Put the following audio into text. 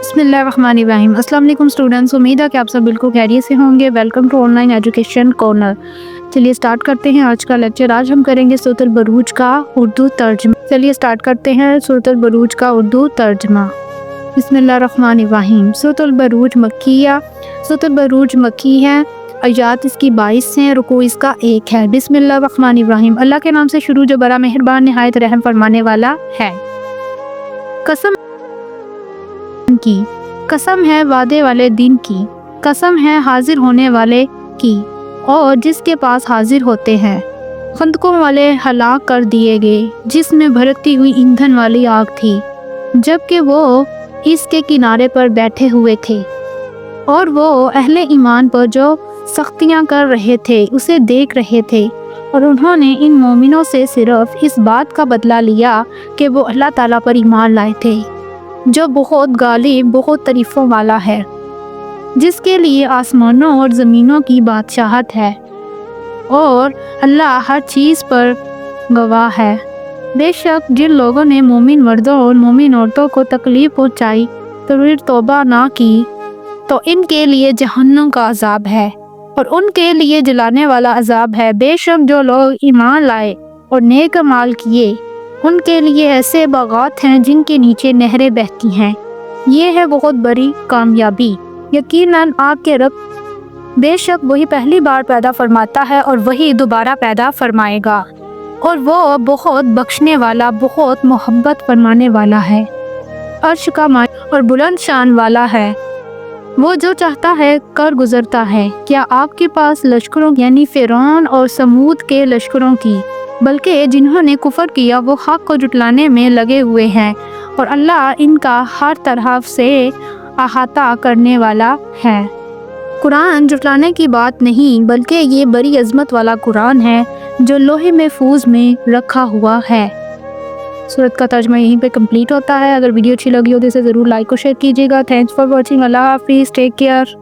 बिस्मिल्लाहिर्रहमानिर्रहीम। अस्सलाम वालेकुम स्टूडेंट्स, उम्मीद है कि आप सब बिल्कुल खैरियत से होंगे। Welcome to online education corner. चलिए स्टार्ट करते हैं आज का लेक्चर। आज हम करेंगे सूरतुल बरूज का उर्दू तर्जमा। चलिए स्टार्ट करते हैं सूरतुल बरूज का उर्दू तर्जमा। बिस्मिल्लाहिर्रहमानिर्रहीम। सूरतुल बरूज मक्किया। सूरतुल बरूज मक्की है। आयात इसकी 22 हैं, रुकू इसका 1 है। बिस्मिल्लाहिर्रहमानिर्रहीम। अल्लाह के नाम से शुरू जो बड़ा मेहरबान निहायत रहम फरमाने वाला है। कसम की, कसम है वादे वाले दिन की, कसम है हाजिर होने वाले की और जिसके पास हाजिर होते हैं। खंदकों वाले हलाक कर दिए गए जिसमें भड़कती हुई ईंधन वाली आग थी, जबकि वो इसके किनारे पर बैठे हुए थे और वो अहले ईमान पर जो सख्तियां कर रहे थे उसे देख रहे थे। और उन्होंने इन मोमिनों से सिर्फ इस बात का बदला लिया कि वो अल्लाह ताला पर ईमान लाए थे, जो बहुत गालिब बहुत तारीफ़ों वाला है, जिसके लिए आसमानों और ज़मीनों की बादशाहत है और अल्लाह हर चीज़ पर गवाह है। बेशक जिन लोगों ने मोमिन मर्दों और मोमिन औरतों को तकलीफ़ पहुँचाई तो फिर तौबा ना की तो इनके लिए जहन्नुम का अजाब है और उनके लिए जलाने वाला अजाब है। बेशक जो लोग ईमान लाए और नेक अमाल किए उनके लिए ऐसे बागात हैं जिनके नीचे नहरें बहती हैं। ये है बहुत बड़ी कामयाबी। यकीनन आपके रब बेशक वही पहली बार पैदा फरमाता है और वही दोबारा पैदा फरमाएगा और वो बहुत बख्शने वाला बहुत मोहब्बत फरमाने वाला है, अर्श का मालिक और बुलंद शान वाला है। वो जो चाहता है कर गुजरता है। क्या आपके पास लश्करों यानी फ़िरौन और समूद के लश्करों की, बल्कि जिन्होंने कुफर किया वो हक को जुटलाने में लगे हुए हैं और अल्लाह इनका हर तरह से अहाता करने वाला है। कुरान जुटलाने की बात नहीं बल्कि ये बड़ी अज़मत वाला कुरान है जो लोहे महफूज में रखा हुआ है। सूरत का तर्जमा यहीं पे कंप्लीट होता है। अगर वीडियो अच्छी लगी हो तो इसे ज़रूर लाइक और शेयर कीजिएगा। Thanks for watching. अल्लाह हाफिज़। Take care.